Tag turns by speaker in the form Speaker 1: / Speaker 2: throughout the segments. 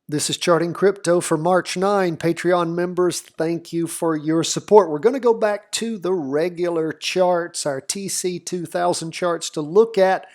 Speaker 1: This is Charting Crypto for March 9. Patreon members, thank you for your support. We're going to go back to the regular charts, our TC2000 charts, to look at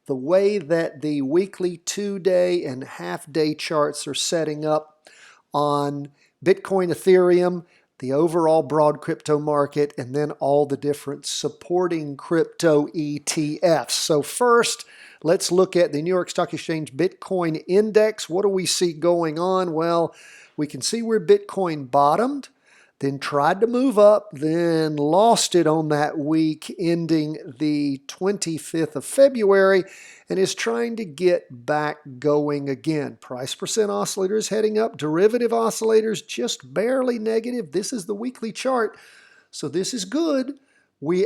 Speaker 1: the way that the weekly, 2-day, and half-day charts are setting up on Bitcoin, Ethereum, the overall broad crypto market, and then all the different supporting crypto ETFs. So first, let's look at the New York Stock Exchange Bitcoin Index. What do we see going on? Well, we can see where Bitcoin bottomed, then tried to move up, then lost it on that week ending the 25th of February, and is trying to get back going again. Price percent oscillator is heading up. Derivative oscillators just barely negative. This is the weekly chart, so this is good.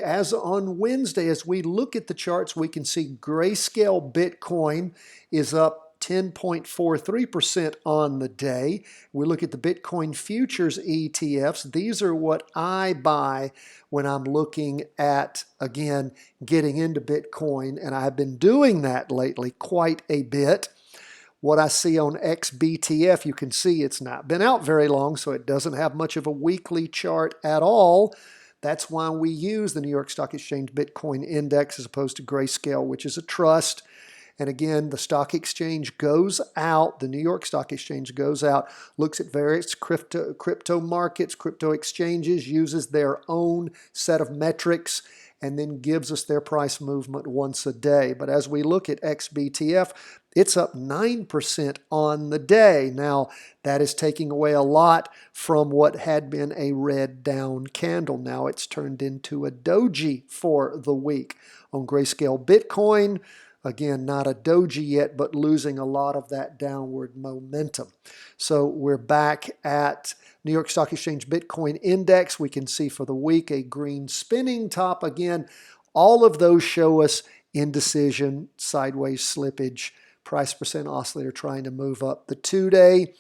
Speaker 1: As on Wednesday, as we look at the charts, we can see Grayscale Bitcoin is up 10.43% on the day. We look at the Bitcoin futures ETFs. These are what I buy when I'm looking at, again, getting into Bitcoin, and I've been doing that lately quite a bit. What I see on XBTF, you can see it's not been out very long, so it doesn't have much of a weekly chart at all. That's why we use the New York Stock Exchange Bitcoin Index as opposed to Grayscale, which is a trust. And again, the stock exchange goes out, the New York Stock Exchange goes out, looks at various crypto markets, crypto exchanges, uses their own set of metrics, and then gives us their price movement once a day. But as we look at XBTF, it's up 9% on the day. Now, that is taking away a lot from what had been a red down candle. Now it's turned into a doji for the week. On Grayscale Bitcoin, again, not a doji yet, but losing a lot of that downward momentum. So we're back at New York Stock Exchange Bitcoin Index. We can see for the week a green spinning top. Again, all of those show us indecision, sideways slippage, price percent oscillator trying to move up. The 2-day,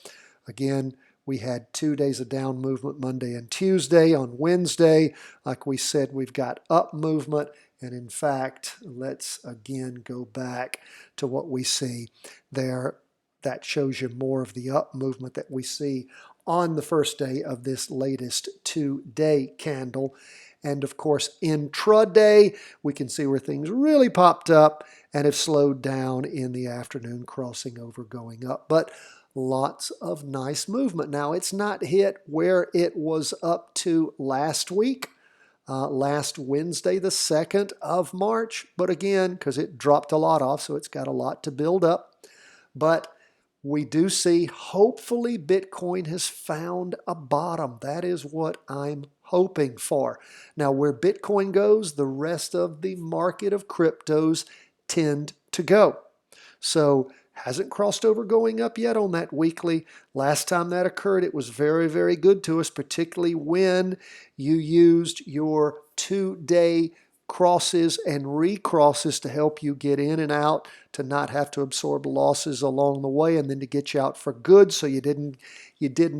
Speaker 1: again, we had 2 days of down movement, Monday and Tuesday. On Wednesday, like we said, we've got up movement. And in fact, let's again go back to what we see there. That shows you more of the up movement that we see on the first day of this latest 2-day candle. And of course, intraday, we can see where things really popped up and have slowed down in the afternoon, crossing over, going up. But lots of nice movement. Now, it's not hit where it was up to last week. Last Wednesday, the 2nd of March. But again, because it dropped a lot off, so it's got a lot to build up. But we do see, hopefully, Bitcoin has found a bottom. That is what I'm hoping for. Now, where Bitcoin goes, the rest of the market of cryptos tend to go. So, hasn't crossed over going up yet on that weekly. Last time that occurred, it was very, very good to us, particularly when you used your 2-day crosses and recrosses to help you get in and out, to not have to absorb losses along the way, and then to get you out for good, so you didn't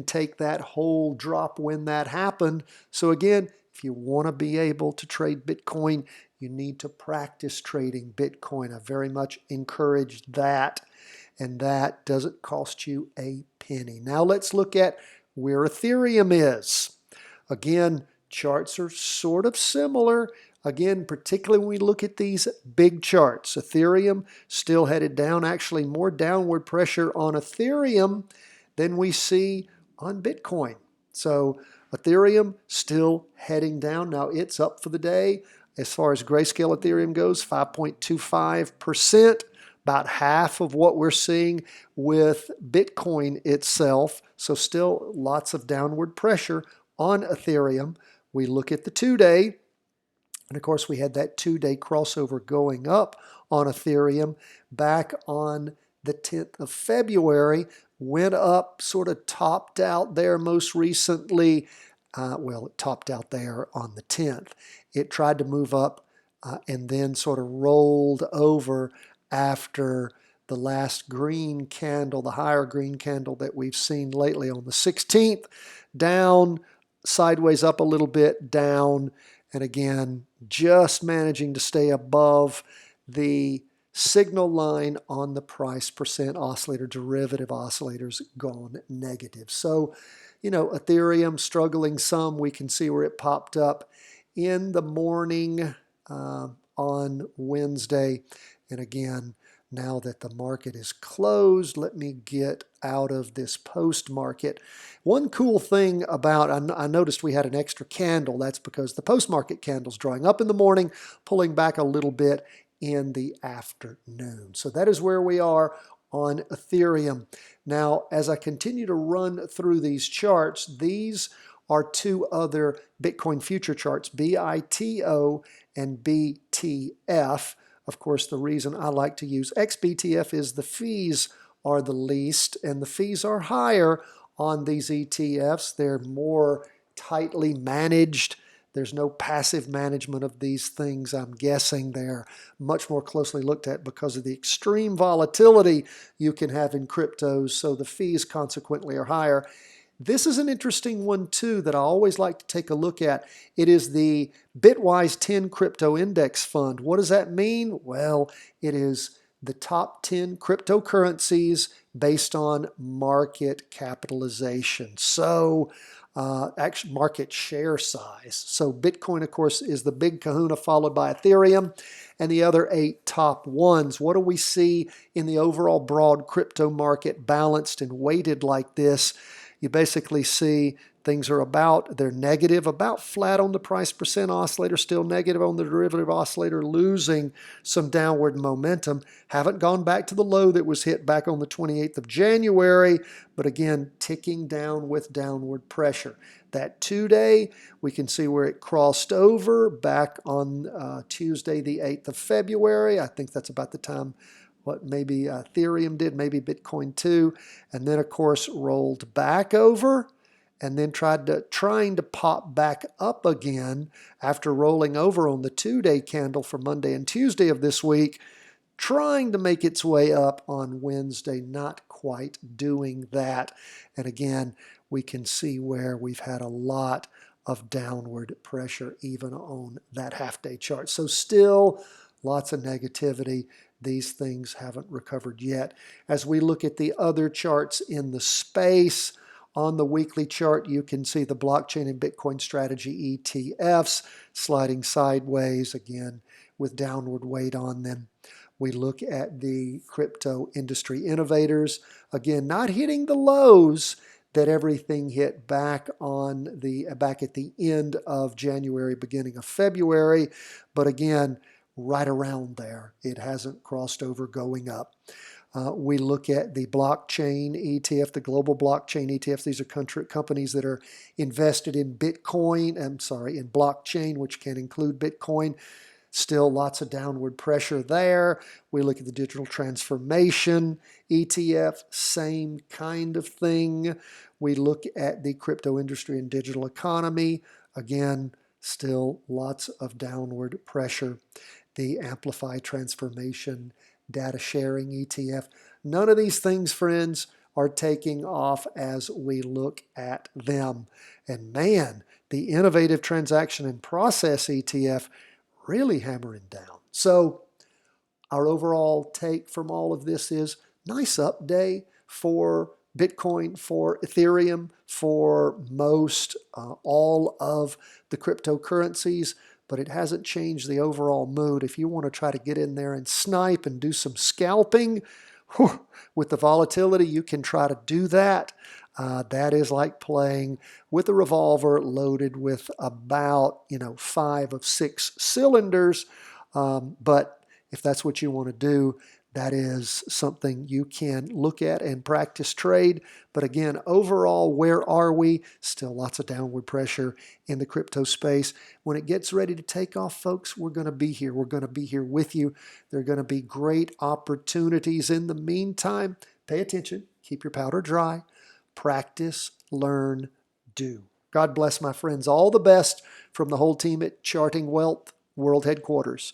Speaker 1: take that whole drop when that happened. So again, if you want to be able to trade Bitcoin, you need to practice trading Bitcoin. I very much encourage that. And that doesn't cost you a penny. Now let's look at where Ethereum is. Again, charts are sort of similar. Again, particularly when we look at these big charts. Ethereum still headed down, actually more downward pressure on Ethereum than we see on Bitcoin. So Ethereum still heading down. Now it's up for the day. As far as Grayscale Ethereum goes, 5.25%. About half of what we're seeing with Bitcoin itself. So still lots of downward pressure on Ethereum. We look at the 2-day, and of course we had that 2-day crossover going up on Ethereum back on the 10th of February. Went up, sort of topped out there most recently. It topped out there on the 10th. It tried to move up and then sort of rolled over after the last green candle, the higher green candle that we've seen lately on the 16th, down, sideways up a little bit, down, and again, just managing to stay above the signal line on the price percent oscillator, derivative oscillators gone negative. So, Ethereum struggling some. We can see where it popped up in the morning on Wednesday. And again, now that the market is closed, let me get out of this post-market. One cool thing about, I noticed we had an extra candle. That's because the post-market candle's drawing up in the morning, pulling back a little bit in the afternoon. So that is where we are on Ethereum. Now, as I continue to run through these charts, these are two other Bitcoin future charts, BITO and BTF. Of course, the reason I like to use XBTF is the fees are the least, and the fees are higher on these ETFs. They're more tightly managed. There's no passive management of these things. I'm guessing they're much more closely looked at because of the extreme volatility you can have in cryptos, so the fees consequently are higher. This is an interesting one too that I always like to take a look at. It is the Bitwise 10 Crypto Index Fund. What does that mean? Well, it is the top 10 cryptocurrencies based on market capitalization. So, actually market share size. So Bitcoin, of course, is the big kahuna, followed by Ethereum and the other 8 top ones. What do we see in the overall broad crypto market balanced and weighted like this? You basically see things are they're negative, about flat on the price percent oscillator, still negative on the derivative oscillator, losing some downward momentum. Haven't gone back to the low that was hit back on the 28th of January, but again, ticking down with downward pressure. That 2-day, we can see where it crossed over back on Tuesday, the 8th of February. I think that's about the time what maybe Ethereum did, maybe Bitcoin too, and then of course rolled back over and then trying to pop back up again after rolling over on the 2-day candle for Monday and Tuesday of this week, trying to make its way up on Wednesday, not quite doing that. And again, we can see where we've had a lot of downward pressure even on that half-day chart. So still lots of negativity. These things haven't recovered yet. As we look at the other charts in the space, on the weekly chart, you can see the blockchain and Bitcoin strategy ETFs sliding sideways, again, with downward weight on them. We look at the crypto industry innovators, again, not hitting the lows that everything hit back at the end of January, beginning of February, but again, right around there. It hasn't crossed over going up. We look at the blockchain ETF, the global blockchain ETFs. These are companies that are invested in Bitcoin, in blockchain, which can include Bitcoin. Still lots of downward pressure there. We look at the digital transformation ETF, same kind of thing. We look at the crypto industry and digital economy. Again, still lots of downward pressure. The Amplify Transformation Data Sharing ETF. None of these things, friends, are taking off as we look at them. And man, the Innovative Transaction and Process ETF really hammering down. So our overall take from all of this is nice up day for Bitcoin, for Ethereum, for most all of the cryptocurrencies, but it hasn't changed the overall mood. If you want to try to get in there and snipe and do some scalping, with the volatility, you can try to do that. That is like playing with a revolver loaded with about 5 of 6 cylinders. But if that's what you want to do, that is something you can look at and practice trade. But again, overall, where are we? Still lots of downward pressure in the crypto space. When it gets ready to take off, folks, we're going to be here. We're going to be here with you. There are going to be great opportunities. In the meantime, pay attention. Keep your powder dry. Practice, learn, do. God bless, my friends. All the best from the whole team at Charting Wealth World Headquarters.